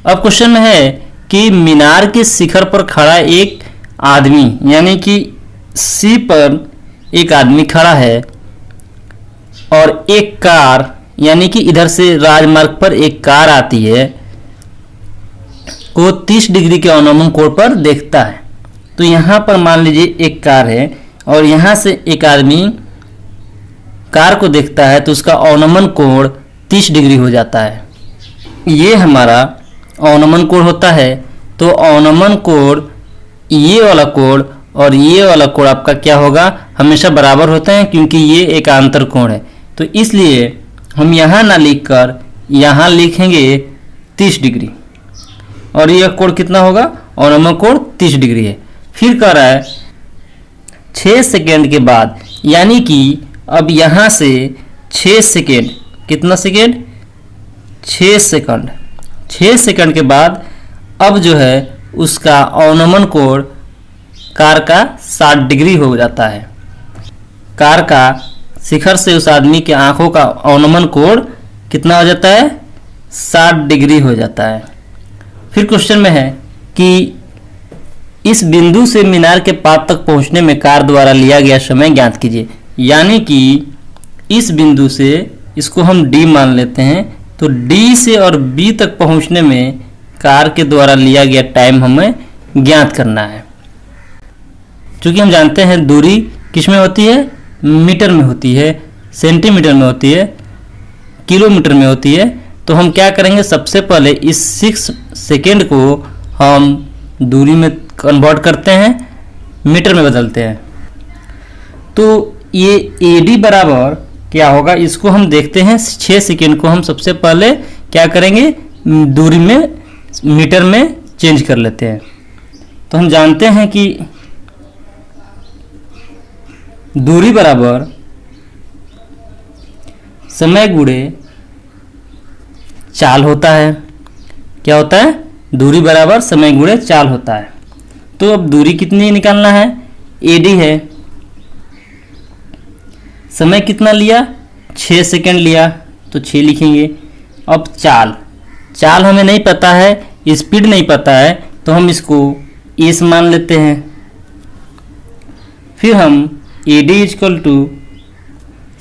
अब क्वेश्चन में है कि मीनार के शिखर पर खड़ा एक आदमी, यानी कि सी पर एक आदमी खड़ा है और एक कार, यानी कि इधर से राजमार्ग पर एक कार आती है, को 30 डिग्री के अवनमन कोण पर देखता है। तो यहाँ पर मान लीजिए एक कार है और यहाँ से एक आदमी कार को देखता है, तो उसका अवनमन कोण 30 डिग्री हो जाता है। ये हमारा अवनमन कोण होता है। तो अवनमन कोण, ये वाला कोण और ये वाला कोण आपका क्या होगा, हमेशा बराबर होते हैं, क्योंकि ये एकांतर कोण है। तो इसलिए हम यहाँ ना लिखकर यहाँ लिखेंगे 30 डिग्री, और यह कोण कितना होगा, अवनमन कोण 30 डिग्री है। फिर कह रहा है 6 सेकेंड के बाद, यानी कि अब यहाँ से 6 सेकेंड, कितना सेकेंड, 6 सेकंड, 6 सेकंड के बाद अब जो है उसका अवनमन कोण कार का 60 डिग्री हो जाता है। कार का शिखर से उस आदमी के आंखों का अवनमन कोण कितना हो जाता है, 60 डिग्री हो जाता है। फिर क्वेश्चन में है कि इस बिंदु से मीनार के पाद तक पहुंचने में कार द्वारा लिया गया समय ज्ञात कीजिए। यानी कि इस बिंदु से, इसको हम डी मान लेते हैं, तो डी से और बी तक पहुंचने में कार के द्वारा लिया गया टाइम हमें ज्ञात करना है। क्योंकि हम जानते हैं दूरी किस में होती है, मीटर में होती है, सेंटीमीटर में होती है, किलोमीटर में होती है। तो हम क्या करेंगे, सबसे पहले इस 6 सेकेंड को हम दूरी में कन्वर्ट करते हैं, मीटर में बदलते हैं। तो ये AD बराबर क्या होगा, इसको हम देखते हैं। 6 सेकेंड को हम सबसे पहले क्या करेंगे, दूरी में मीटर में चेंज कर लेते हैं। तो हम जानते हैं कि दूरी बराबर समय गुणे चाल होता है। क्या होता है, दूरी बराबर समय गुणे चाल होता है। तो अब दूरी कितनी निकालना है, AD है। समय कितना लिया, 6 सेकेंड लिया, तो 6 लिखेंगे। अब चाल हमें नहीं पता है, स्पीड नहीं पता है, तो हम इसको एस मान लेते हैं। फिर हम AD इक्वल टू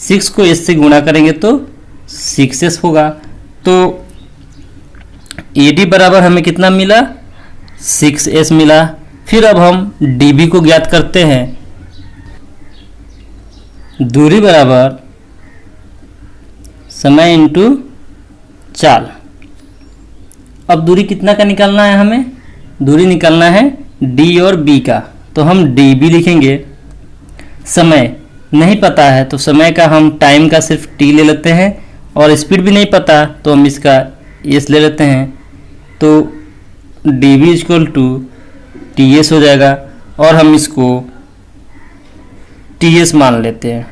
6 को एस से गुणा करेंगे तो 6s होगा। तो AD बराबर हमें कितना मिला, 6s मिला। फिर अब हम DB को ज्ञात करते हैं। दूरी बराबर समय इंटू चाल। अब दूरी कितना का निकालना है, हमें दूरी निकालना है D और B का, तो हम DB लिखेंगे। समय नहीं पता है तो समय का हम टाइम का सिर्फ T ले लेते हैं, और स्पीड भी नहीं पता तो हम इसका S ले लेते हैं। तो D B is equal to T S हो जाएगा, और हम इसको टी एस मान लेते हैं।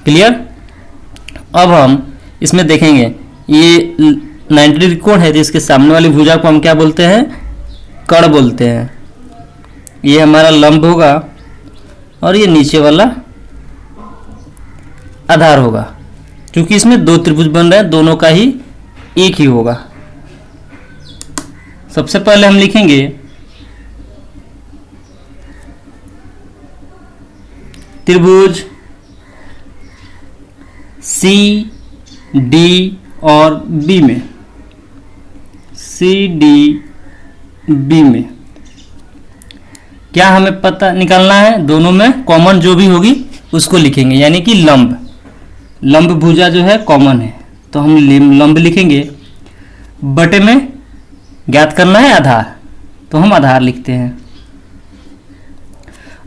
क्लियर। अब हम इसमें देखेंगे ये 90 डिग्री कोण है, तो इसके सामने वाली भुजा को हम क्या बोलते हैं, कर्ण बोलते हैं। ये हमारा लंब होगा और ये नीचे वाला आधार होगा। क्योंकि इसमें दो त्रिभुज बन रहे हैं, दोनों का ही एक ही होगा। सबसे पहले हम लिखेंगे त्रिभुज सी डी और बी में, सी डी बी में क्या हमें पता निकालना है, दोनों में कॉमन जो भी होगी उसको लिखेंगे। यानी कि लंब भुजा जो है कॉमन है, तो हम लंब लिखेंगे। बटे में ज्ञात करना है आधार, तो हम आधार लिखते हैं।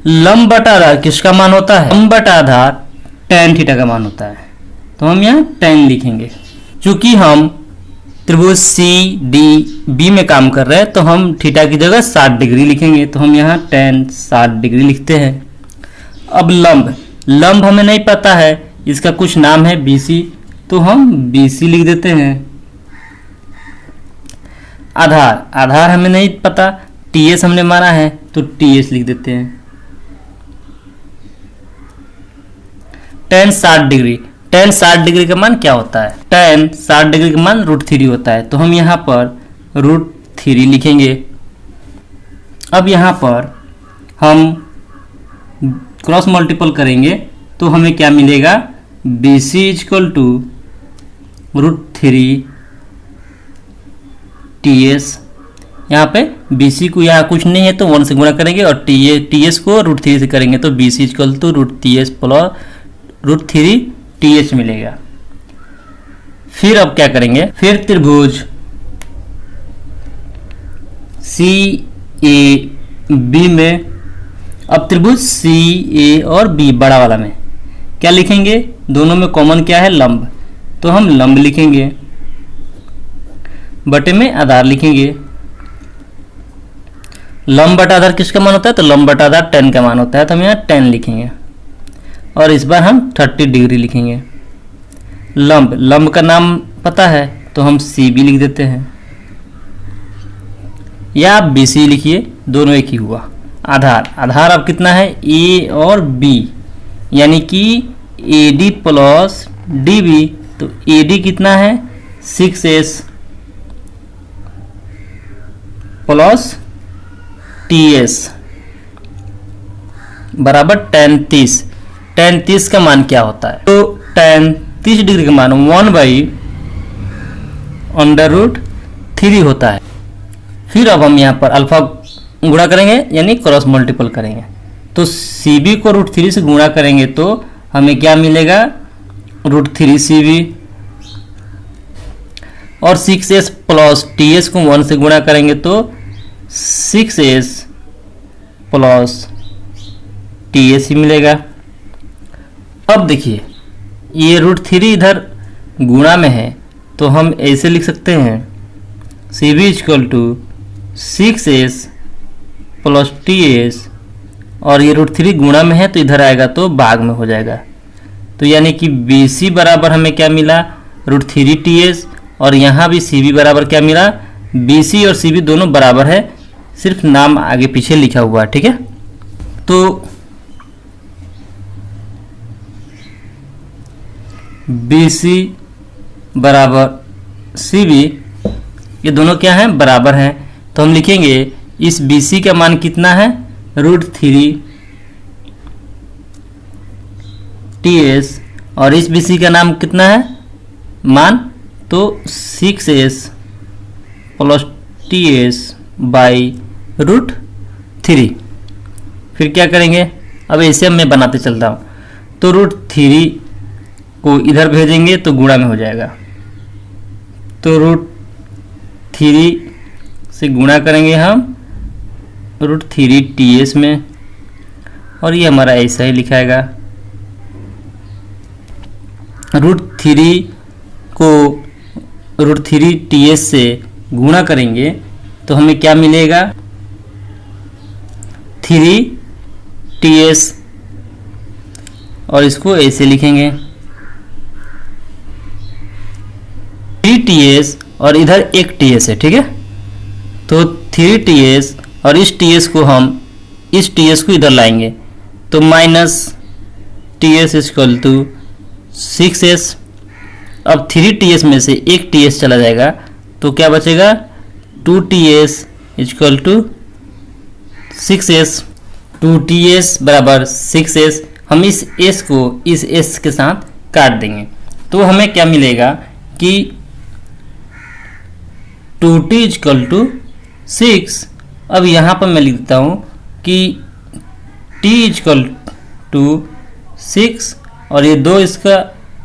लंब बटा आधार किसका मान होता है, लंब बटा आधार tan थीटा का मान होता है, तो हम यहाँ tan लिखेंगे। चूंकि हम त्रिभुज सी डी बी में काम कर रहे हैं, तो हम थीटा की जगह 60 डिग्री लिखेंगे, तो हम यहाँ tan 60 डिग्री लिखते हैं। अब लंब हमें नहीं पता है, इसका कुछ नाम है BC, तो हम BC लिख देते हैं। आधार हमें नहीं पता, TS हमने माना है, तो TS लिख देते हैं। tan 60 डिग्री का मान क्या होता है, tan 60 डिग्री का मान √3 होता है, तो हम यहाँ पर √3 लिखेंगे। अब यहाँ पर हम क्रॉस मल्टीपल करेंगे तो हमें क्या मिलेगा, BC इजक्वल टू √3 TS। यहाँ पे BC को यहाँ कुछ नहीं है तो 1 से गुणा करेंगे, और TS को √3 से करेंगे, तो BC is equal to √TS plus √3 TH मिलेगा। फिर अब क्या करेंगे, फिर त्रिभुज CAB में, अब त्रिभुज CA और B बड़ा वाला में क्या लिखेंगे, दोनों में कॉमन क्या है, लंब, तो हम लंब लिखेंगे। बटे में आधार लिखेंगे। लंब बटा आधार किसका मान होता है, तो लंब बटा आधार tan का मान होता है, तो हम यहाँ tan लिखेंगे, और इस बार हम 30 डिग्री लिखेंगे। लंब का नाम पता है, तो हम CB लिख देते हैं, या आप BC लिखिए, दोनों एक ही हुआ। आधार अब कितना है, A और B, यानी कि AD प्लस DB, तो AD कितना है 6S प्लस TS बराबर tan 30। tan 30 का मान क्या होता है, तो tan 30 डिग्री का मान 1/√3 होता है। फिर अब हम यहाँ पर अल्फा गुणा करेंगे, यानी क्रॉस मल्टीपल करेंगे, तो CB को √3 से गुणा करेंगे तो हमें क्या मिलेगा, √3 CB, और 6S प्लस TS को 1 से गुणा करेंगे तो 6S प्लस TS ही मिलेगा। अब देखिए ये √3 इधर गुणा में है, तो हम ऐसे लिख सकते हैं, CB is equal to 6S plus TS, और ये √3 गुणा में है तो इधर आएगा तो भाग में हो जाएगा, तो यानी कि BC बराबर हमें क्या मिला, √3 TS, और यहाँ भी CB बराबर क्या मिला, BC और CB दोनों बराबर है, सिर्फ नाम आगे पीछे लिखा हुआ है। ठीक है, तो BC बराबर CB, ये दोनों क्या हैं, बराबर हैं, तो हम लिखेंगे इस BC का मान कितना है, √3 TS, और इस BC का नाम कितना है मान, तो 6S प्लस TS बाई √3। फिर क्या करेंगे, अब ऐसे मैं बनाते चलता हूँ, तो √3 को इधर भेजेंगे तो गुणा में हो जाएगा, तो √3 से गुणा करेंगे हम √3 TS में, और ये हमारा ऐसा ही लिखाएगा। √3 को √3 TS से गुणा करेंगे तो हमें क्या मिलेगा 3ts, और इसको ऐसे लिखेंगे 3ts और इधर एक ts है, ठीक है। तो 3ts और इस ts को हम इस ts को इधर लाएंगे तो -ts इक्वल टू 6s। अब 3ts में से एक ts चला जाएगा तो क्या बचेगा 2ts equal to 6s। 2ts बराबर 6s। हम इस s को इस s के साथ काट देंगे तो हमें क्या मिलेगा कि 2t इक्वल टू 6। अब यहाँ पर मैं लिख देता हूँ कि t इक्वल टू 6 और ये 2 इसका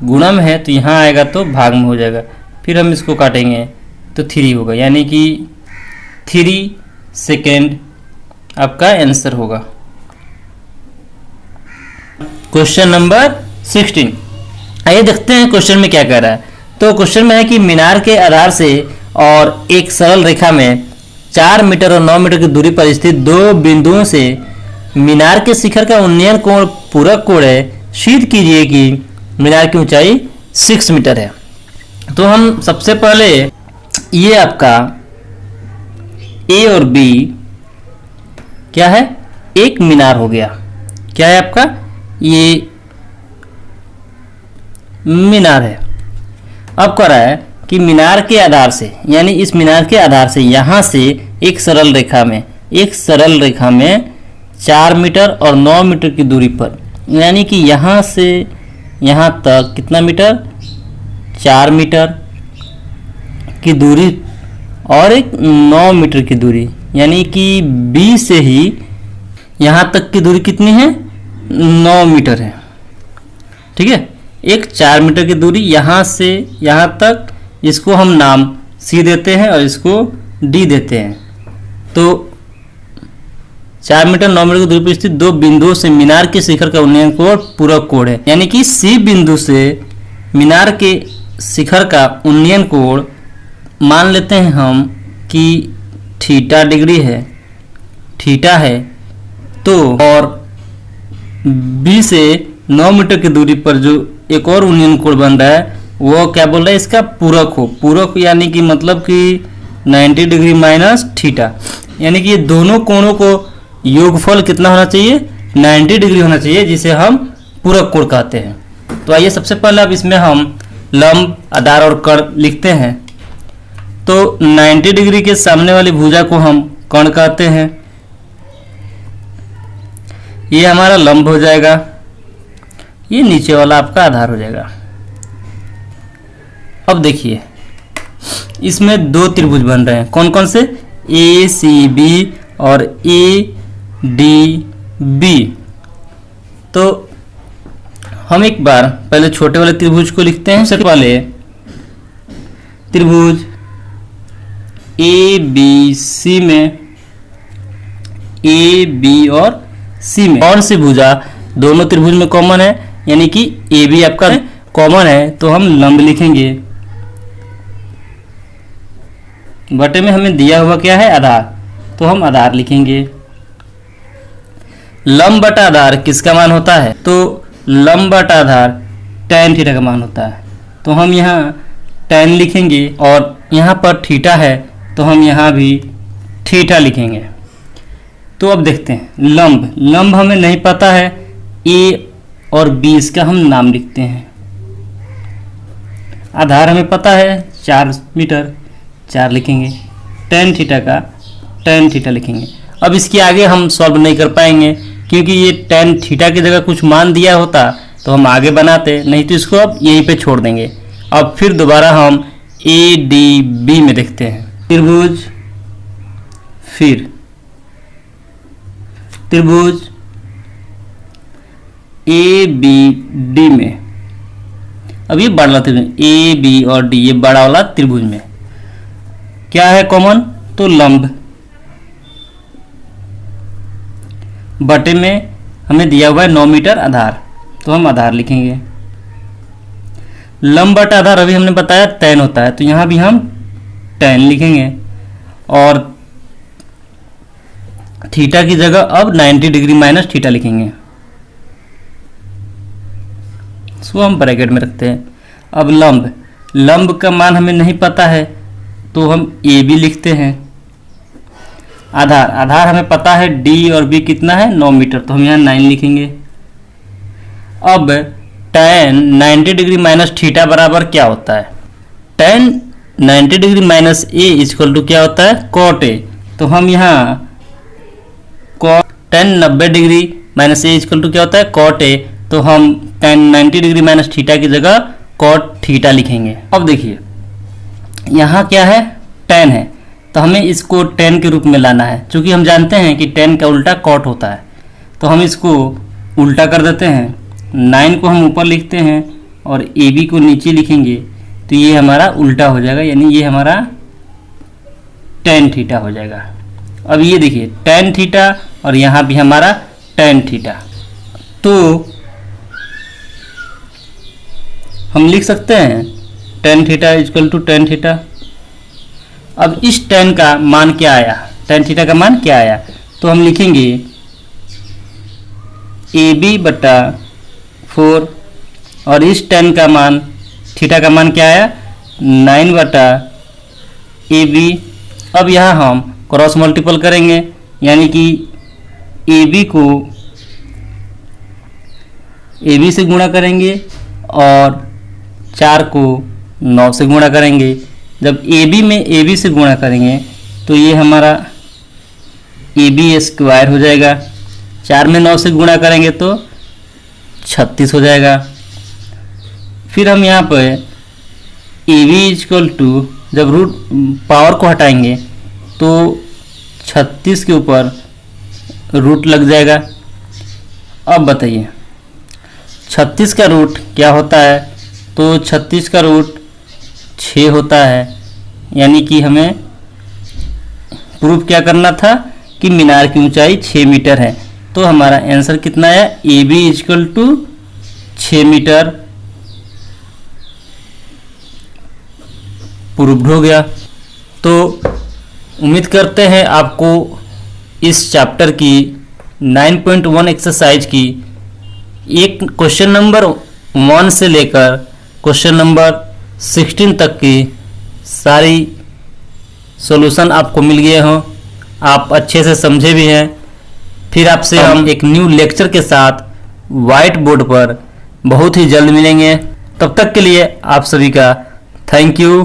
गुणा में है तो यहाँ आएगा तो भाग में हो जाएगा। फिर हम इसको काटेंगे तो 3 होगा, यानी कि 3 सेकेंड आपका आंसर होगा। Question number 16। आइए देखते हैं क्वेश्चन में क्या कह रहा है। तो क्वेश्चन में है कि मीनार के आधार से और एक सरल रेखा में 4 मीटर और 9 मीटर की दूरी पर स्थित दो बिंदुओं से मीनार के शिखर का उन्नयन कोण पूरक कोण है। सिद्ध कीजिए कि मीनार की ऊंचाई 6 मीटर है। तो हम सबसे पहले ये आपका ए और बी क्या है, एक मीनार हो गया। क्या है आपका, ये मीनार है। अब कह रहा है कि मीनार के आधार से, यानी इस मीनार के आधार से यहाँ से एक सरल रेखा में 4 मीटर और 9 मीटर की दूरी पर, यानी कि यहाँ से यहाँ तक कितना मीटर, 4 मीटर की दूरी और एक 9 मीटर की दूरी, यानी कि बी से ही यहाँ तक की दूरी कितनी है, 9 मीटर है। ठीक है, एक 4 मीटर की दूरी यहाँ से यहाँ तक, इसको हम नाम सी देते हैं और इसको डी देते हैं। तो 4 मीटर 9 मीटर की दूरी पर स्थित दो बिंदुओं से मीनार के शिखर का उन्नयन कोण पूरक कोण है, यानी कि सी बिंदु से मीनार के शिखर का उन्नयन कोण मान लेते हैं हम कि थीटा डिग्री है, थीटा है। तो और बी से 9 मीटर की दूरी पर जो एक और उन्नयन कोण बन रहा है वो क्या बोल रहा है, इसका पूरक हो। पूरक यानी कि मतलब कि 90 डिग्री माइनस थीटा, यानी कि ये दोनों कोणों को योगफल कितना होना चाहिए, 90 डिग्री होना चाहिए, जिसे हम पूरक कोण कहते हैं। तो आइए सबसे पहले अब इसमें हम लंब, आधार और कर्ण लिखते हैं। तो 90 डिग्री के सामने वाली भुजा को हम कर्ण कहते हैं। ये हमारा लंब हो जाएगा, ये नीचे वाला आपका आधार हो जाएगा। अब देखिए इसमें दो त्रिभुज बन रहे हैं, कौन कौन से, ए सी बी और ए डी बी। तो हम एक बार पहले छोटे वाले त्रिभुज को लिखते हैं। सबसे पहले त्रिभुज ए बी सी में, ए बी और सी में कौन सी भुजा दोनों त्रिभुज में कॉमन है, यानी कि ए बी आपका कॉमन है, तो हम लंब लिखेंगे। बटे में हमें दिया हुआ क्या है, आधार, तो हम आधार लिखेंगे। लंब बटा आधार किसका मान होता है, तो लंब बटा आधार tan थीटा का मान होता है। तो हम यहाँ tan लिखेंगे और यहाँ पर थीटा है तो हम यहाँ भी थीटा लिखेंगे। तो अब देखते हैं लंब हमें नहीं पता है, ए और बी इसका हम नाम लिखते हैं। आधार हमें पता है 4 मीटर, 4 लिखेंगे। tan थीटा का tan थीटा लिखेंगे। अब इसके आगे हम सॉल्व नहीं कर पाएंगे क्योंकि ये tan थीटा की जगह कुछ मान दिया होता तो हम आगे बनाते, नहीं तो इसको अब यहीं पे छोड़ देंगे। अब फिर दोबारा हम ए डी बी में देखते हैं। त्रिभुज, फिर त्रिभुज ए बी डी में, अब ये बड़ा त्रिभुज ए बी और डी, ये बड़ा वाला त्रिभुज में क्या है कॉमन, तो लंब। बटे में हमें दिया हुआ है 9 मीटर आधार, तो हम आधार लिखेंगे। लंब बटा आधार अभी हमने बताया tan होता है, तो यहाँ भी हम tan लिखेंगे। और थीटा की जगह अब 90 डिग्री माइनस थीटा लिखेंगे, इसको हम ब्रैकेट में रखते हैं। अब लंब का मान हमें नहीं पता है तो हम ए बी लिखते हैं। आधार हमें पता है डी और बी कितना है 9 मीटर, तो हम यहाँ 9 लिखेंगे। अब tan 90 डिग्री माइनस थीटा बराबर क्या होता है, tan 90 degree minus A equal to क्या होता है cot ए। तो हम यहाँ tan 90 degree minus A equal to क्या होता है cot ए, तो हम tan 90 डिग्री माइनस थीटा की जगह cot थीटा लिखेंगे। अब देखिए यहाँ क्या है tan है, तो हमें इसको tan के रूप में लाना है। क्योंकि हम जानते हैं कि tan का उल्टा cot होता है, तो हम इसको उल्टा कर देते हैं। 9 को हम ऊपर लिखते हैं और ए बी को नीचे लिखेंगे, तो ये हमारा उल्टा हो जाएगा, यानी ये हमारा tan थीटा हो जाएगा। अब ये देखिए tan थीटा और यहाँ भी हमारा tan थीटा, तो हम लिख सकते हैं tan theta equal to tan theta. अब इस tan का मान क्या आया, tan थीटा का मान क्या आया, तो हम लिखेंगे ए बी बटा 4 और इस tan का मान थीटा का मान क्या आया 9 बटा ए बी। अब यहाँ हम क्रॉस मल्टीपल करेंगे, यानी कि ए बी को ए बी से गुणा करेंगे और 4 को 9 से गुणा करेंगे। जब ए बी में ए बी से गुणा करेंगे तो ये हमारा ए बी स्क्वायर हो जाएगा, 4 में 9 से गुणा करेंगे तो 36 हो जाएगा। फिर हम यहाँ पर ए बी इक्वल टू जब रूट पावर को हटाएंगे तो 36 के ऊपर रूट लग जाएगा। अब बताइए 36 का रूट क्या होता है, तो 36 का रूट 6 होता है, यानी कि हमें प्रूफ क्या करना था कि मीनार की ऊंचाई 6 मीटर है। तो हमारा आंसर कितना है A B equal to 6 metre proved हो गया। तो उम्मीद करते हैं आपको इस चैप्टर की 9.1 एक्सरसाइज की एक क्वेश्चन नंबर 1 से लेकर क्वेश्चन नंबर 16 तक की सारी सॉल्यूशन आपको मिल गए हों, आप अच्छे से समझे भी हैं। फिर आपसे हम एक न्यू लेक्चर के साथ वाइट बोर्ड पर बहुत ही जल्द मिलेंगे। तब तक के लिए आप सभी का थैंक यू।